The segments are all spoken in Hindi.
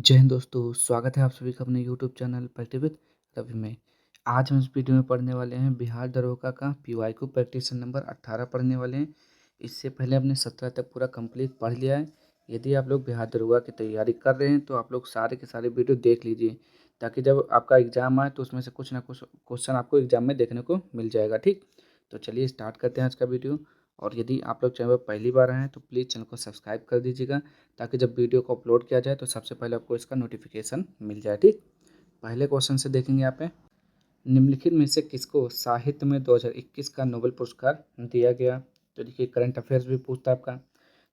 जय हिंद दोस्तों, स्वागत है आप सभी का अपने YouTube channel practice with Ravi में। आज हम इस वीडियो में पढ़ने वाले हैं बिहार दरोगा का पीवाईक्यू प्रैक्टिशन नंबर 18 पढ़ने वाले हैं। इससे पहले हमने 17 तक पूरा कंप्लीट पढ़ लिया है। यदि आप लोग बिहार दरोगा की तैयारी कर रहे हैं तो आप लोग सारे के सारे वीडियो देख लीजिए, ताकि जब आपका एग्ज़ाम आए तो उसमें से कुछ ना कुछ क्वेश्चन आपको एग्ज़ाम में देखने को मिल जाएगा। ठीक, तो चलिए स्टार्ट करते हैं आज का वीडियो। और यदि आप लोग चैनल पर पहली बार आए हैं तो प्लीज़ चैनल को सब्सक्राइब कर दीजिएगा, ताकि जब वीडियो को अपलोड किया जाए तो सबसे पहले आपको इसका नोटिफिकेशन मिल जाए। ठीक, पहले क्वेश्चन से देखेंगे यहाँ पे, निम्नलिखित में से किसको साहित्य में 2021 का नोबेल पुरस्कार दिया गया। तो देखिए करंट अफेयर्स भी पूछता है आपका।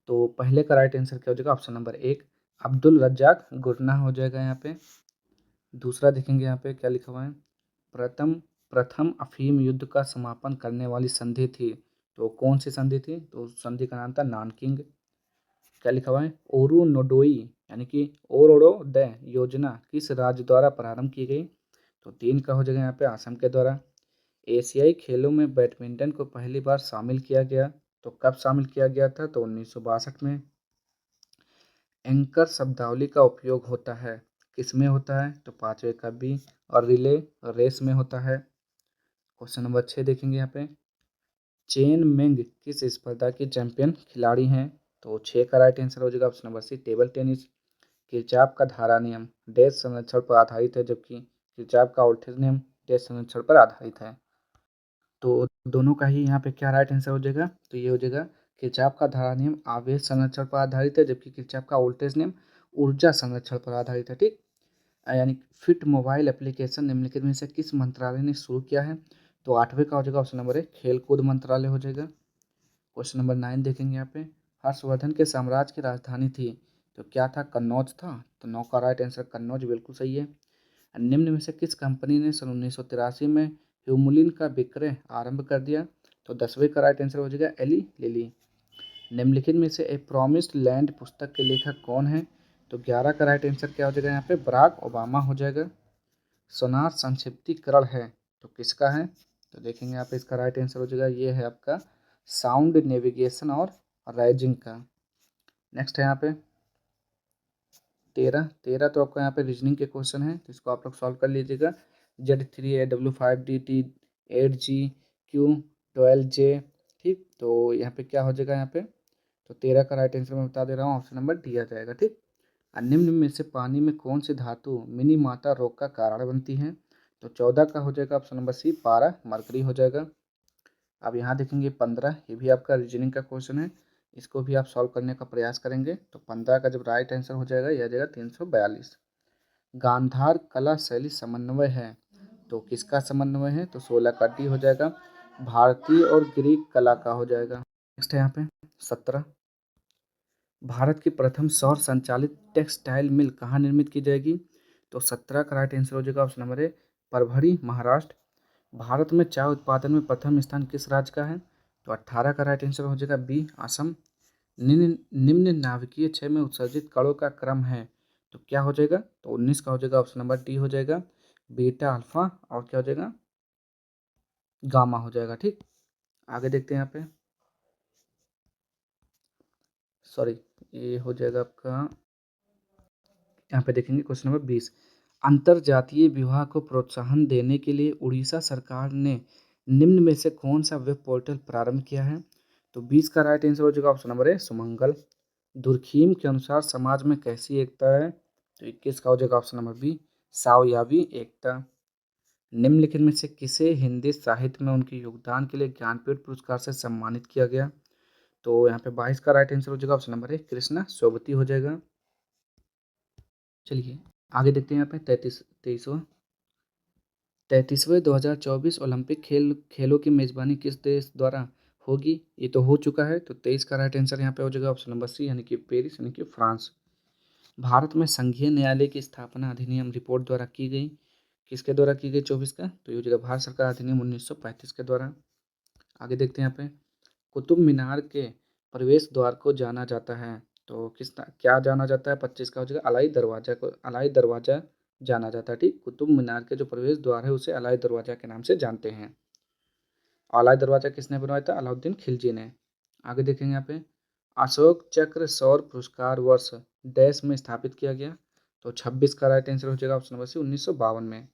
तो पहले का राइट आंसर क्या हो जाएगा, ऑप्शन नंबर 1 अब्दुल रज्जाक गुरना हो जाएगा यहाँ पे। दूसरा देखेंगे यहाँ पे क्या लिखा हुआ है, प्रथम प्रथम अफीम युद्ध का समापन करने वाली संधि थी। तो कौन सी संधि थी, तो संधि का नाम था नानकिंग। क्या लिखा हुआ है, ओरू नोडोई यानी कि ओरोडोदय योजना किस राज्य द्वारा प्रारंभ की गई। तो 3 का हो जाएगा यहाँ पे, असम के द्वारा। एशियाई खेलों में बैडमिंटन को पहली बार शामिल किया गया। तो कब शामिल किया गया था, तो 1962 में। एंकर शब्दावली का उपयोग होता है, किस में होता है, तो 5वें का बी और रिले रेस में होता है। क्वेश्चन नंबर 6 देखेंगे यहाँ पे, चेन मेंग किस स्पर्धा की चैंपियन खिलाड़ी हैं। तो 6 का राइट आंसर हो जाएगा option number C table tennis. Kirchhoff का धारा नियम डैश संरक्षण पर आधारित है, जबकि किरचॉफ का वोल्टेज नियम डैश संरक्षण पर आधारित है। तो दोनों का ही यहाँ पे क्या राइट आंसर हो जाएगा, तो ये हो जाएगा किरचॉफ का धारा नियम आवेश संरक्षण पर आधारित है, जबकि किरचॉफ का वोल्टेज नियम ऊर्जा संरक्षण पर आधारित है। ठीक, यानी फिट मोबाइल एप्लीकेशन निम्नलिखित में से किस मंत्रालय ने शुरू किया है। तो 8वें का हो जाएगा ऑप्शन नंबर 1 खेल कूद मंत्रालय हो जाएगा। क्वेश्चन नंबर 9 देखेंगे यहाँ पे, हर्षवर्धन के साम्राज्य की राजधानी थी, तो क्या था, कन्नौज था। तो 9 का राइट आंसर कन्नौज बिल्कुल सही है। निम्न में से किस कंपनी ने सन 1983 में ह्यूमुलिन का विक्रय आरंभ कर दिया। तो 10वें का राइट आंसर हो जाएगा एली लिली। निम्नलिखित में से ए प्रॉमिस्ड लैंड पुस्तक के लेखक कौन है। तो 11 का राइट आंसर क्या हो जाएगा यहाँ पे, बराक ओबामा हो जाएगा। सोनार संक्षिप्तीकरण है, तो किसका है। तो देखेंगे यहाँ पे इसका राइट आंसर हो जाएगा, ये है आपका साउंड नेविगेशन और राइजिंग का। नेक्स्ट है यहाँ पे 13 तो आपका यहाँ पे रीजनिंग के क्वेश्चन है, तो इसको आप लोग सॉल्व कर लीजिएगा। Z3A W5DT8GQ12J। ठीक, तो यहाँ पे क्या हो जाएगा, यहाँ पे तो 13 का राइट आंसर मैं बता दे रहा हूँ, ऑप्शन नंबर डी आ जाएगा। ठीक, निम्न में से पानी में कौन सी धातु मिनी माता रोग का कारण बनती है। तो 14 का हो जाएगा ऑप्शन नंबर सी पारा मरकरी हो जाएगा। अब यहाँ देखेंगे 15, ये भी आपका रीजनिंग का क्वेश्चन है, इसको भी आप सॉल्व करने का प्रयास करेंगे। तो 15 का जब राइट आंसर हो जाएगा यह आ जाएगा 342। गांधार कला शैली समन्वय है, तो किसका समन्वय है, तो 16 का डी हो जाएगा, भारतीय और ग्रीक कला का हो जाएगा। नेक्स्ट है यहाँ पे 17, भारत की प्रथम सौर संचालित टेक्सटाइल मिल कहाँ निर्मित की जाएगी। तो 17 का राइट आंसर हो जाएगा option number A Parbhani Maharashtra. Bharat में चाय उत्पादन में प्रथम स्थान किस राज्य का है। तो 18 का राइट आंसर हो जाएगा बी असम। निम्न नाभिकीय क्षय में उत्सर्जित कणों का क्रम है, तो क्या हो जाएगा, तो 19 का हो जाएगा ऑप्शन नंबर डी हो जाएगा, बीटा अल्फा और क्या हो जाएगा, गामा हो जाएगा। ठीक, आगे देखते हैं यहाँ पे, सॉरी ये हो जाएगा आपका, यहाँ पे देखेंगे क्वेश्चन नंबर 20, अंतरजातीय विवाह को प्रोत्साहन देने के लिए उड़ीसा सरकार ने निम्न में से कौन सा वेब पोर्टल प्रारंभ किया है। तो 20 का राइट आंसर हो जाएगा ऑप्शन नंबर ए सुमंगल। दुर्खीम के अनुसार समाज में कैसी एकता है। तो 21 का हो जाएगा ऑप्शन नंबर बी सावयावी एकता। निम्नलिखित में से किसे हिंदी साहित्य में उनके योगदान के लिए ज्ञानपीठ पुरस्कार से सम्मानित किया गया। तो यहाँ पे 22 का राइट आंसर हो जाएगा ऑप्शन नंबर ए कृष्णा सोबती हो जाएगा। चलिए आगे देखते हैं यहाँ पे 33वें 2024 ओलंपिक खेलों की मेजबानी किस देश द्वारा होगी। ये तो हो चुका है, तो 23 का राइट आंसर यहाँ पे हो जाएगा ऑप्शन नंबर सी यानी कि पेरिस यानी कि फ्रांस। भारत में संघीय न्यायालय की स्थापना अधिनियम रिपोर्ट द्वारा की गई, किसके द्वारा की गई 24 का, तो ये हो जाएगा भारत सरकार अधिनियम 1935 के द्वारा। आगे देखते हैं यहाँ पे कुतुब मीनार के प्रवेश द्वार को जाना जाता है, तो क्या जाना जाता है, 25 का हो जाएगा अलाई दरवाजा को, अलाई दरवाजा जाना जाता है। ठीक, कुतुब मीनार के जो प्रवेश द्वार है उसे अलाई दरवाजा के नाम से जानते हैं। अलाई दरवाजा किसने बनवाया था, अलाउद्दीन खिलजी ने। आगे देखेंगे यहाँ पे अशोक चक्र सौर पुरस्कार वर्ष डैश में स्थापित किया गया। तो 26 का राइट आंसर हो जाएगा ऑप्शन नंबर सी 1952 में।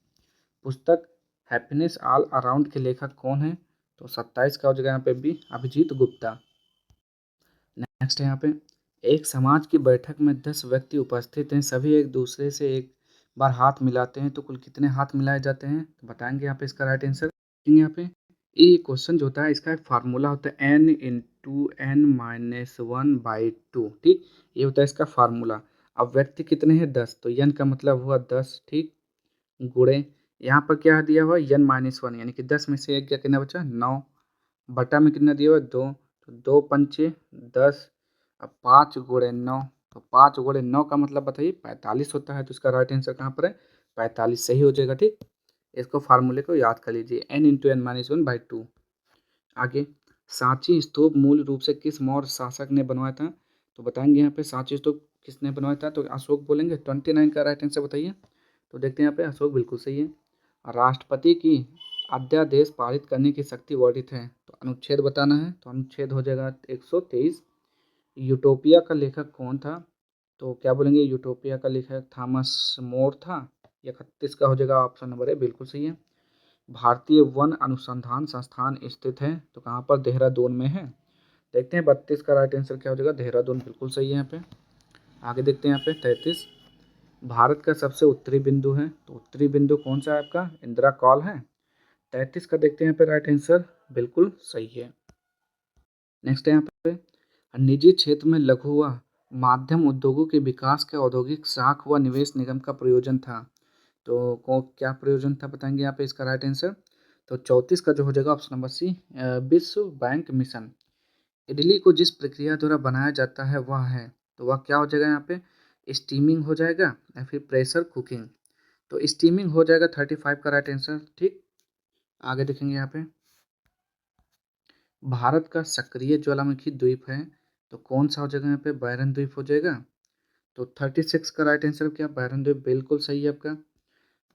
पुस्तक हैप्पीनेस ऑल अराउंड के लेखक कौन है? तो 27 का हो जाएगा यहाँ पे भी अभिजीत गुप्ता। नेक्स्ट है यहाँ पे, एक समाज की बैठक में 10 व्यक्ति उपस्थित हैं, सभी एक दूसरे से एक बार हाथ मिलाते हैं तो कुल कितने हाथ मिलाए जाते हैं? तो बताएंगे यहाँ पे इसका राइट आंसर। यहाँ पे ये क्वेश्चन जो होता है इसका एक फार्मूला होता है n into n minus one by two, ठीक, ये होता है इसका फार्मूला। अब व्यक्ति कितने हैं? 10, तो n का मतलब हुआ 10, ठीक, गुणे यहाँ पर क्या दिया हुआ n माइनस वन, यानी कि 10 में से एक क्या कितना बचा? 9, बटा में कितना दिया हुआ? 2, तो 2 पंचे 10, अब 5 गुणे 9, तो 5 गुणे 9 का मतलब बताइए 45 होता है, तो इसका राइट आंसर कहाँ पर है? 45 सही हो जाएगा, ठीक। इसको फार्मूले को याद कर लीजिए, n into n minus one by two. आगे, सांची स्तूप मूल रूप से किस मौर्य शासक ने बनवाया था? तो बताएंगे यहाँ पे सांची स्तूप किसने बनवाया था? तो अशोक बोलेंगे। 29 का राइट आंसर बताइए। तो देखते हैं यहाँ पे अशोक बिल्कुल सही है। राष्ट्रपति की अध्यादेश पारित करने की शक्ति वर्णित है, तो अनुच्छेद बताना है, तो अनुच्छेद हो जाएगा 123। यूटोपिया का लेखक कौन था? तो क्या बोलेंगे, यूटोपिया का लेखक थॉमस मोर था। 31 का हो जाएगा ऑप्शन नंबर ए बिल्कुल सही है। भारतीय वन अनुसंधान संस्थान स्थित है, तो कहाँ पर? देहरादून में है। देखते हैं 32 का राइट आंसर क्या हो जाएगा? देहरादून बिल्कुल सही है यहाँ पे। आगे देखते हैं यहाँ पे 33, भारत का सबसे उत्तरी बिंदु है, तो उत्तरी बिंदु कौन सा है आपका? इंदिरा कॉल है। 33 का देखते हैं यहाँ पे राइट आंसर बिल्कुल सही है। नेक्स्ट है यहाँ पे, निजी क्षेत्र में लघु व माध्यम उद्योगों के विकास के औद्योगिक शाख व निवेश निगम का प्रयोजन था, तो क्या प्रयोजन था बताएंगे यहाँ पे इसका राइट आंसर। तो 34 का जो हो जाएगा ऑप्शन नंबर सी विश्व बैंक मिशन। इडली को जिस प्रक्रिया द्वारा बनाया जाता है वह है, तो वह क्या हो जाएगा यहाँ पे? स्टीमिंग हो जाएगा या फिर प्रेशर कुकिंग? तो स्टीमिंग हो जाएगा 35 का राइट आंसर, ठीक। आगे देखेंगे यहाँ पे, भारत का सक्रिय ज्वालामुखी द्वीप है, तो कौन सा हो जाएगा यहाँ पे? बैरन द्वीप हो जाएगा। तो 36 का राइट आंसर क्या? बैरन द्वीप बिल्कुल सही है आपका।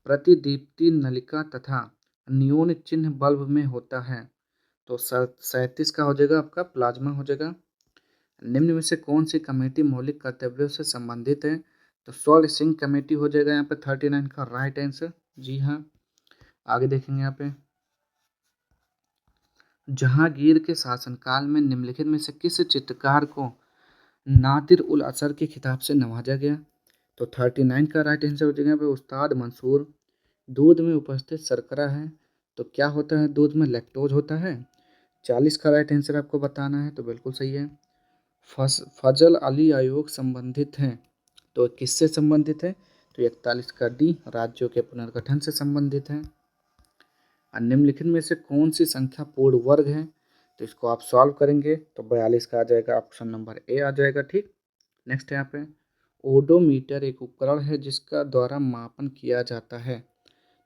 प्रतिदीप्ति नलिका तथा नियोन चिन्ह बल्ब में होता है, तो 37 का हो जाएगा आपका प्लाज्मा हो जाएगा। निम्न में से कौन सी कमेटी मौलिक कर्तव्यों से संबंधित है? तो स्वर्ण सिंह कमेटी हो जाएगा यहाँ पे 39 का राइट आंसर, जी हाँ। आगे देखेंगे यहाँ पे, जहांगीर के शासनकाल में निम्नलिखित में से किस चित्रकार को नादिर उल असर के खिताब से नवाजा गया? तो 39 का राइट आंसर हो जाएगा यहाँ पे उस्ताद मंसूर। दूध में उपस्थित शर्करा है, तो क्या होता है? दूध में लैक्टोज होता है। 40 का राइट आंसर आपको बताना है, तो बिल्कुल सही है। फजल अली आयोग संबंधित हैं, तो किससे संबंधित है? तो 41 का डी राज्यों के पुनर्गठन से संबंधित है। और निम्नलिखित में से कौन सी संख्या पूर्ण वर्ग है? तो इसको आप सॉल्व करेंगे तो 42 का आ जाएगा, ऑप्शन नंबर ए आ जाएगा, ठीक। नेक्स्ट है यहाँ पे, ओडोमीटर एक उपकरण है जिसका द्वारा मापन किया जाता है,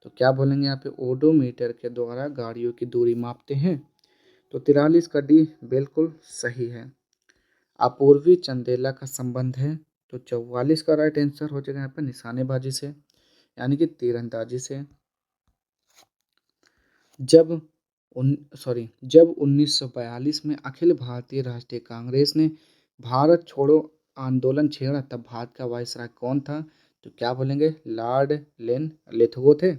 तो क्या बोलेंगे यहाँ पे? ओडोमीटर के द्वारा गाड़ियों की दूरी मापते हैं, तो 43 का डी बिल्कुल सही है। अपूर्वी चंदेला का संबंध है, तो 44 का राइट आंसर हो जाएगा यहाँ पे निशानेबाजी से, यानी कि तीरंदाजी से। जब जब 1942 में अखिल भारतीय राष्ट्रीय कांग्रेस ने भारत छोड़ो आंदोलन छेड़ा तब भारत का वायसराय कौन था? तो क्या बोलेंगे? लॉर्ड लेन लेथगो थे।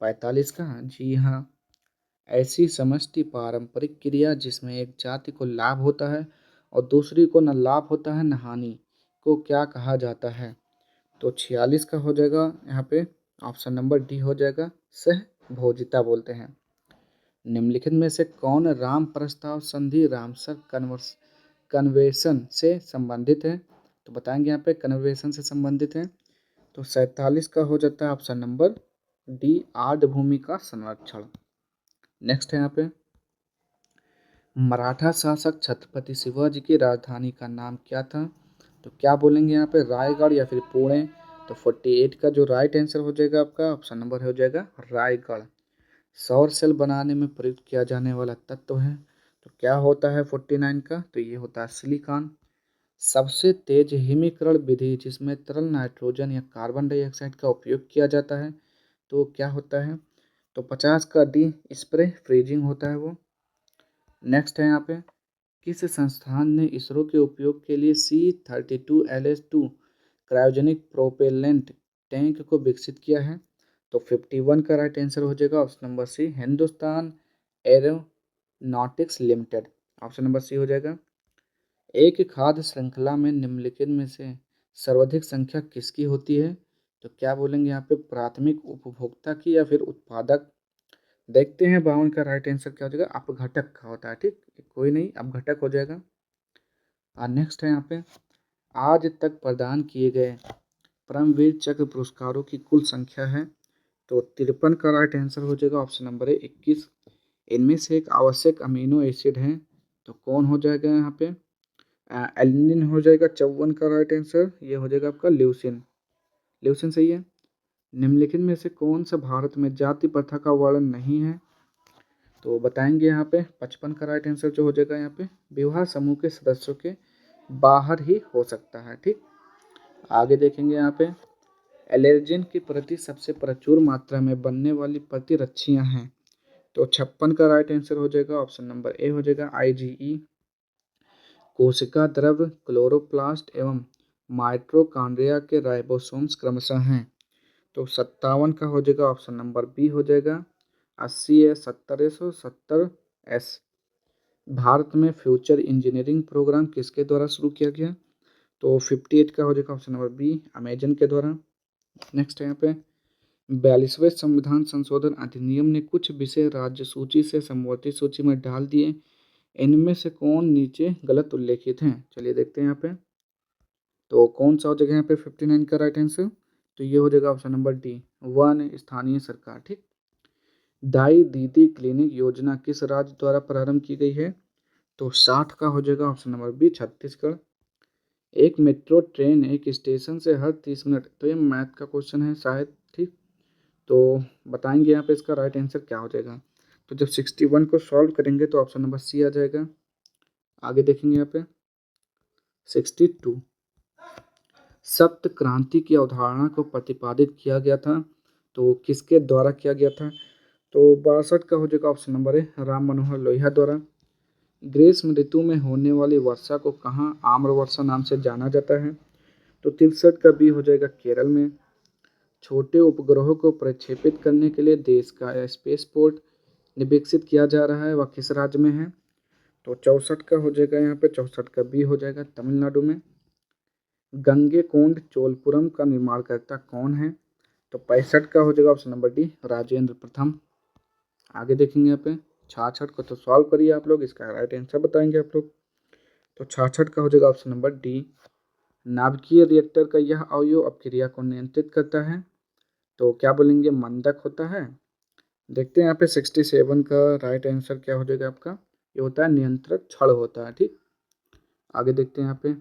45 का, जी हाँ। ऐसी समष्टि पारंपरिक क्रिया जिसमें एक जाति को लाभ होता है और दूसरी को न लाभ होता है न हानि, को क्या कहा जाता है? तो 46 का हो जाएगा यहाँ पे ऑप्शन नंबर डी हो जाएगा, सहभोजिता बोलते हैं। निम्नलिखित में से कौन राम प्रस्ताव संधि रामसर कन्वेंशन से संबंधित है? तो बताएंगे यहाँ पे कन्वेंशन से संबंधित है, तो 47 का हो जाता है ऑप्शन नंबर डी आर्द्र भूमि का संरक्षण। नेक्स्ट है यहाँ पे, मराठा शासक छत्रपति शिवाजी की राजधानी का नाम क्या था? तो क्या बोलेंगे यहाँ पे? रायगढ़ या फिर पुणे? तो 48 का जो राइट आंसर हो जाएगा आपका ऑप्शन नंबर हो जाएगा रायगढ़। सौर सेल बनाने में प्रयुक्त किया जाने वाला तत्व है, तो क्या होता है 49 का? तो ये होता है सिलिकॉन। सबसे तेज हिमीकरण विधि जिसमें तरल नाइट्रोजन या कार्बन डाइऑक्साइड का उपयोग किया जाता है, तो क्या होता है? तो 50 का डी स्प्रे फ्रीजिंग होता है वो। नेक्स्ट है यहाँ पे, किस संस्थान ने इसरो के उपयोग के लिए C32LH2 क्रायोजेनिक प्रोपेलेंट टैंक को विकसित किया है? तो 51 का राइट आंसर हो जाएगा option number C, Hindustan Aeronautics Limited. Option number C हो जाएगा। एक खाद्य श्रृंखला में निम्नलिखित में से सर्वाधिक संख्या किसकी होती है? तो क्या बोलेंगे यहाँ पे, प्राथमिक उपभोक्ता की या फिर उत्पादक? देखते हैं 52 का राइट आंसर क्या हो जाएगा, अपघटक का होता है। ठीक, कोई नहीं, अपघटक हो जाएगा। और नेक्स्ट है यहाँ पे, आज तक प्रदान किए गए परमवीर चक्र पुरस्कारों की कुल संख्या है? तो 53 का राइट आंसर हो जाएगा ऑप्शन नंबर है 21। इनमें से एक आवश्यक अमीनो एसिड है, तो कौन हो जाएगा यहाँ पे, एलिनिन हो जाएगा। 54 का राइट आंसर ये हो जाएगा आपका ल्यूसिन। ल्यूसिन सही है। निम्नलिखित में से कौन सा भारत में जाति प्रथा का वर्णन नहीं है? तो बताएंगे यहाँ पे 55 का राइट आंसर जो हो जाएगा यहाँ पे, विवाह समूह के सदस्यों के बाहर ही हो सकता है। ठीक, आगे देखेंगे यहाँ पे, एलर्जिन के प्रति सबसे प्रचुर मात्रा में बनने वाली प्रतिरक्षियां हैं? तो 56 का राइट आंसर हो जाएगा ऑप्शन नंबर ए हो जाएगा आईजीई। कोशिका द्रव, क्लोरोप्लास्ट एवं माइटोकॉन्ड्रिया के राइबोसोम्स क्रमशः हैं? तो 57 का हो जाएगा ऑप्शन नंबर बी हो जाएगा 80 70 170 एस। भारत में फ्यूचर इंजीनियरिंग प्रोग्राम किसके द्वारा शुरू किया गया? तो 58 का हो जाएगा ऑप्शन नंबर बी, अमेजन के द्वारा। नेक्स्ट है यहाँ पे, 42वें संविधान संशोधन अधिनियम ने कुछ विषय राज्य सूची से समवर्ती सूची में डाल दिए, इनमें से कौन नीचे गलत उल्लेखित हैं? चलिए देखते हैं यहाँ पे, तो कौन सा हो जाएगा यहाँ पे 59 का राइट आंसर? तो ये हो जाएगा ऑप्शन नंबर डी, वन स्थानीय सरकार। ठीक, दाई दीदी क्लिनिक योजना किस राज्य द्वारा प्रारंभ की गई है? तो 60 का हो जाएगा ऑप्शन नंबर बी, छत्तीसगढ़। एक मेट्रो ट्रेन एक स्टेशन से हर 30 मिनट, तो ये मैथ का क्वेश्चन है शायद। ठीक, तो बताएंगे यहाँ पे इसका राइट आंसर क्या हो जाएगा। तो जब 61 को सॉल्व करेंगे तो ऑप्शन नंबर सी आ जाएगा। आगे देखेंगे यहाँ पे 62, सप्त क्रांति की अवधारणा को प्रतिपादित किया गया था, तो किसके द्वारा किया गया था? तो 62 का हो जाएगा ऑप्शन नंबर है राम मनोहर लोहिया द्वारा। ग्रीष्म ऋतु में होने वाली वर्षा को कहाँ आम्र वर्षा नाम से जाना जाता है? तो 63 का बी हो जाएगा केरल में। छोटे उपग्रहों को प्रक्षेपित करने के लिए देश का स्पेसपोर्ट विकसित किया जा रहा है, वह किस राज्य में है? तो 64 का हो जाएगा यहाँ पे, 64 का बी हो जाएगा तमिलनाडु में। गंगेकोंड चोलपुरम का निर्माणकर्ता कौन है? तो 65 का हो जाएगा ऑप्शन नंबर डी, राजेंद्र प्रथम। आगे देखेंगे यहाँ पे 66 को तो सॉल्व करिए आप लोग, इसका राइट आंसर बताएंगे आप लोग। तो 66 का हो जाएगा ऑप्शन नंबर डी, नाभिकीय रिएक्टर का यह अवयव अपक्रिया को नियंत्रित करता है, तो क्या बोलेंगे, मंदक होता है। देखते हैं यहाँ पे 67 का राइट आंसर क्या हो जाएगा आपका, ये होता है नियंत्रक छड़ होता है। ठीक, आगे देखते हैं यहाँ पे,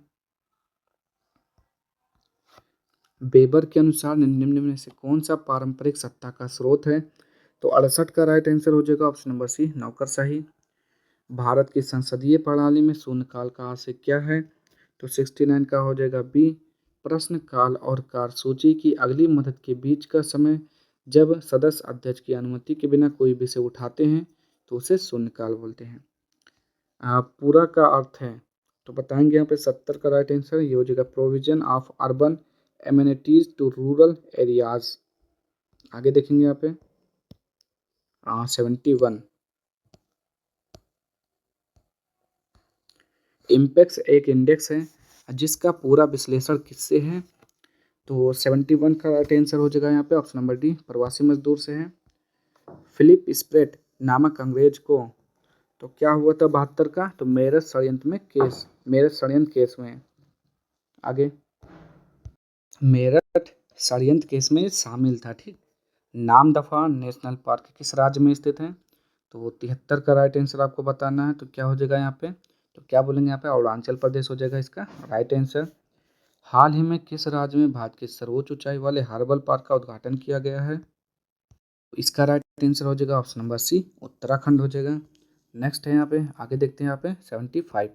वेबर के अनुसार निम्न में से कौन सा पारंपरिक सत्ता का स्रोत है? तो 68 का राइट आंसर हो जाएगा ऑप्शन नंबर सी, नौकरशाही। भारत की संसदीय प्रणाली में शून्यकाल का आशय क्या है? तो 69 का हो जाएगा बी, प्रश्नकाल और कार्यसूची की अगली मदद के बीच का समय, जब सदस्य अध्यक्ष की अनुमति के बिना कोई विषय उठाते हैं तो उसे शून्यकाल बोलते हैं। पूरा का अर्थ है, तो बताएंगे यहाँ पे 70 का राइट आंसर ये हो जाएगा provision of urban amenities to rural areas. आगे देखेंगे यहाँ पे 71, इम्पेक्स एक इंडेक्स है जिसका पूरा विश्लेषण किससे है? तो 71 का राइट आंसर हो जाएगा यहाँ पे ऑप्शन नंबर डी, प्रवासी मजदूर से है। फिलिप स्प्रेट नामक अंग्रेज को तो क्या हुआ था 72 का, तो मेरठ षड्यंत्र में केस, मेरठ षड्यंत्र केस में, आगे मेरठ षड्यंत्र केस में शामिल था। ठीक, नामदफा नेशनल पार्क किस राज्य में स्थित है? तो 73 का राइट आंसर आपको बताना है, तो क्या हो जाएगा यहाँ पे, तो क्या बोलेंगे यहाँ पे, अरुणाचल प्रदेश हो जाएगा इसका राइट आंसर। हाल ही में किस राज्य में भारत के सर्वोच्च ऊंचाई वाले हर्बल पार्क का उद्घाटन किया गया है? तो इसका राइट आंसर हो जाएगा ऑप्शन नंबर सी, उत्तराखंड हो जाएगा। नेक्स्ट है यहाँ पे, आगे देखते हैं यहाँ पे 75,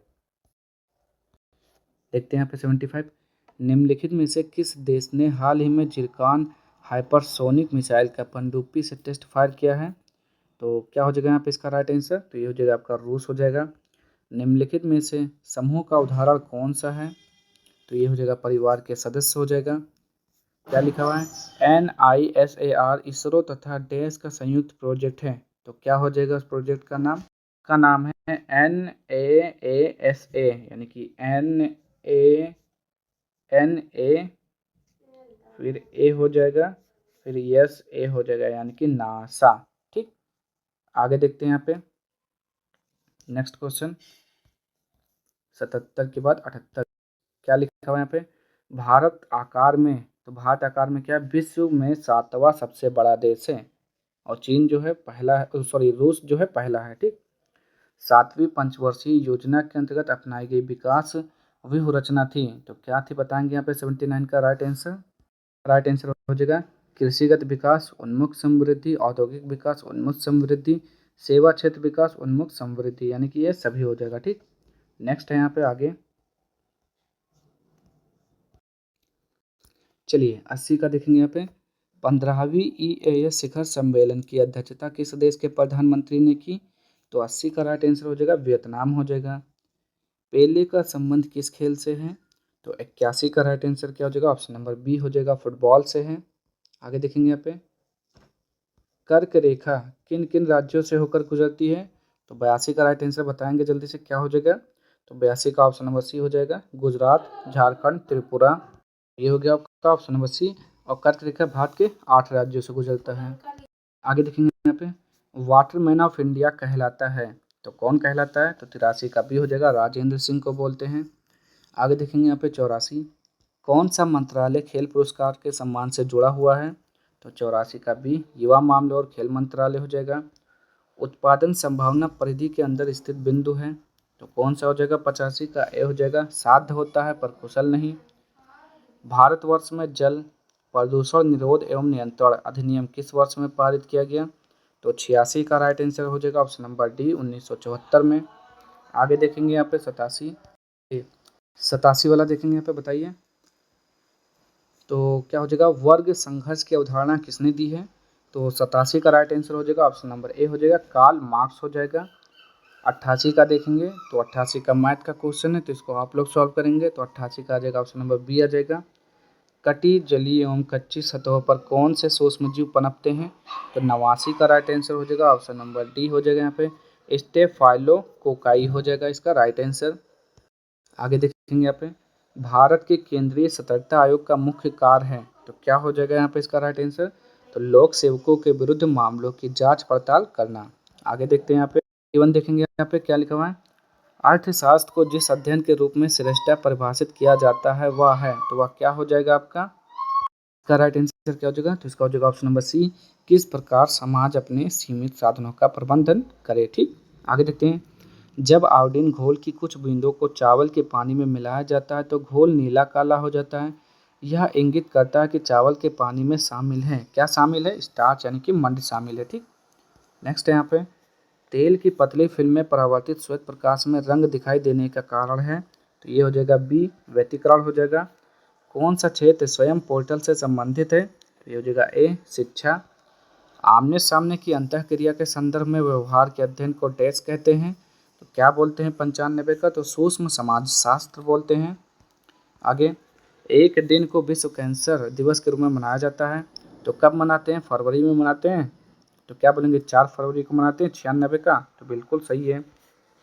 देखते हैं यहाँ पे 75, निम्नलिखित में से किस देश ने हाल ही में जिरकान हाइपरसोनिक मिसाइल का पनडुब्बी से टेस्ट फायर किया है? तो क्या हो जाएगा यहाँ पे इसका राइट आंसर, तो ये हो जाएगा आपका रूस हो जाएगा। निम्नलिखित में से समूह का उदाहरण कौन सा है? तो ये हो जाएगा परिवार के सदस्य हो जाएगा। क्या लिखा हुआ है? NISAR इसरो तथा डैश का संयुक्त प्रोजेक्ट है। तो क्या हो जाएगा उस प्रोजेक्ट का नाम? का नाम है NASA, यानी कि NA फिर ए हो जाएगा, फिर SA हो जाएगा, यानी कि नासा। ठीक, आगे देखते हैं यहाँ पे नेक्स्ट क्वेश्चन 77 के बाद 78। क्या लिखा हुआ है यहाँ पे? भारत आकार में, तो भारत आकार में क्या है? विश्व में 7वां सबसे बड़ा देश है और चीन जो है पहला है, सॉरी रूस जो है पहला है। ठीक, 7वीं पंचवर्षीय योजना के अंतर्गत अपनाई गई विकास व्यूहरचना थी, तो क्या थी बताएंगे यहाँ पे? 79 का राइट आंसर हो जाएगा कृषिगत विकास उन्मुख समृद्धि, औद्योगिक विकास उन्मुख समृद्धि, सेवा क्षेत्र विकास उन्मुख समृद्धि, यानी कि ये सभी हो जाएगा। ठीक, नेक्स्ट है यहाँ पे आगे, चलिए 80 का देखेंगे यहाँ पे। 15वीं EAS शिखर सम्मेलन की अध्यक्षता किस देश के प्रधानमंत्री ने की? तो 80 का राइट आंसर हो जाएगा वियतनाम हो जाएगा। पेले का संबंध किस खेल से है? तो 81 का राइट आंसर क्या हो जाएगा? ऑप्शन नंबर बी हो जाएगा, फुटबॉल से है। आगे देखेंगे यहाँ पे, कर्क रेखा किन किन राज्यों से होकर गुजरती है? तो 82 का राइट आंसर बताएंगे जल्दी से, क्या हो जाएगा? तो 82 का ऑप्शन नंबर सी हो जाएगा, गुजरात, झारखंड, त्रिपुरा, ये हो गया आपका ऑप्शन नंबर सी। और कर्क रेखा भारत के 8 राज्यों से गुजरता है। आगे देखेंगे यहाँ पे, वाटरमैन ऑफ इंडिया कहलाता है, तो कौन कहलाता है? तो 83 का भी हो जाएगा, राजेंद्र सिंह को बोलते हैं। आगे देखेंगे यहाँ पे 84, कौन सा मंत्रालय खेल पुरस्कार के सम्मान से जुड़ा हुआ है? तो 84 का भी युवा मामले और खेल मंत्रालय हो जाएगा। उत्पादन संभावना परिधि के अंदर स्थित बिंदु है, तो कौन सा हो जाएगा? 85 का ए हो जाएगा, साध्य होता है पर कुशल नहीं। भारतवर्ष में जल प्रदूषण निरोध एवं नियंत्रण अधिनियम किस वर्ष में पारित किया गया? तो 86 का राइट आंसर हो जाएगा, ऑप्शन नंबर डी, 1974 में। आगे देखेंगे यहाँ पे 87 वाला देखेंगे यहाँ पे, बताइए तो क्या हो जाएगा? वर्ग संघर्ष की अवधारणा किसने दी है? तो 87 का राइट आंसर हो जाएगा, ऑप्शन नंबर ए हो जाएगा, कार्ल मार्क्स हो जाएगा। 88 का देखेंगे तो 88 का मैथ का क्वेश्चन है, तो इसको आप लोग सॉल्व करेंगे, तो 88 का आ जाएगा, ऑप्शन नंबर बी आ जाएगा। कटी जलीय एवं कच्ची सतहों पर कौन से सूक्ष्मजीव पनपते हैं? तो 89 का राइट आंसर हो जाएगा, ऑप्शन नंबर डी हो जाएगा यहाँ पे, स्टेफाइलोकोकाई हो जाएगा इसका राइट आंसर। आगे देखेंगे यहाँ पे, भारत के केंद्रीय सतर्कता आयोग का मुख्य कार्य है, तो क्या हो जाएगा यहाँ पे इसका राइट आंसर? तो लोक सेवकों के विरुद्ध मामलों की जांच पड़ताल करना। आगे देखते हैं यहाँ पे, इवन देखेंगे यहाँ पे क्या लिखा हुआ है, अर्थशास्त्र को जिस अध्ययन के रूप में श्रेष्ठता परिभाषित किया जाता है वह है, तो वह क्या हो जाएगा आपका? इसका राइट आंसर क्या हो जाएगा? तो इसका हो जाएगा ऑप्शन नंबर सी, किस प्रकार समाज अपने सीमित साधनों का प्रबंधन करे। ठीक, आगे देखते हैं, जब आयोडीन घोल की कुछ बूंदों को चावल के पानी में मिलाया जाता है तो घोल नीला काला हो जाता है, यह इंगित करता है कि चावल के पानी में शामिल है, क्या शामिल है? स्टार्च यानी कि मंड शामिल है। ठीक, नेक्स्ट है यहाँ पे, तेल की पतली फिल्म में परावर्तित श्वेत प्रकाश में रंग दिखाई देने का कारण है, तो ये हो जाएगा बी, व्यतिकरण हो जाएगा। कौन सा क्षेत्र स्वयं पोर्टल से संबंधित है? तो ये हो जाएगा ए, शिक्षा। आमने सामने की अंतःक्रिया के संदर्भ में व्यवहार के अध्ययन को डैश कहते हैं, तो क्या बोलते हैं 95 का? तो सूक्ष्म समाजशास्त्र बोलते हैं। आगे, एक दिन को विश्व कैंसर दिवस के रूप में मनाया जाता है, तो कब मनाते हैं? फरवरी में मनाते हैं, तो क्या बोलेंगे? 4 फरवरी को मनाते हैं 96 का, तो बिल्कुल सही है।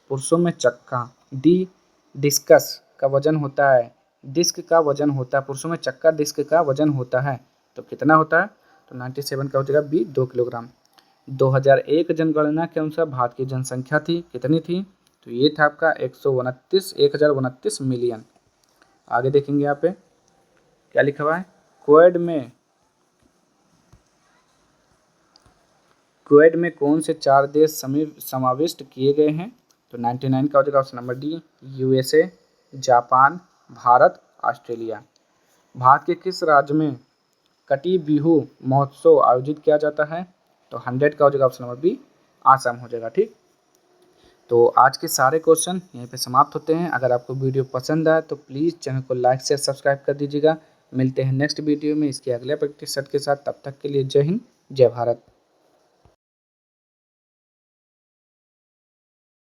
पुरुषों में चक्का डिस्कस का वजन होता है, डिस्क का वजन होता है, पुरुषों में चक्का डिस्क का वजन होता है, तो कितना होता है? तो 97 का हो जाएगा बी, 2 किलोग्राम। 2001 जनगणना के अनुसार भारत की जनसंख्या थी, कितनी थी? तो ये था आपका 1029 मिलियन। आगे देखेंगे यहाँ पे क्या लिखा हुआ है, क्वेड में कौन से 4 देश समाविष्ट किए गए हैं? तो 99 का हो जाएगा option number D, USA, Japan, Bharat, Australia. Bharat के किस राज्य में कटी बिहू महोत्सव आयोजित किया जाता है? तो 100 का हो जाएगा ऑप्शन नंबर बी, आसाम हो जाएगा। ठीक, तो आज के सारे क्वेश्चन यहीं पे समाप्त होते हैं। अगर आपको वीडियो पसंद आए तो प्लीज़ चैनल को लाइक शेयर सब्सक्राइब कर दीजिएगा। मिलते हैं नेक्स्ट वीडियो में इसके अगले प्रैक्टिस सेट के साथ, तब तक के लिए जय हिंद, जय भारत।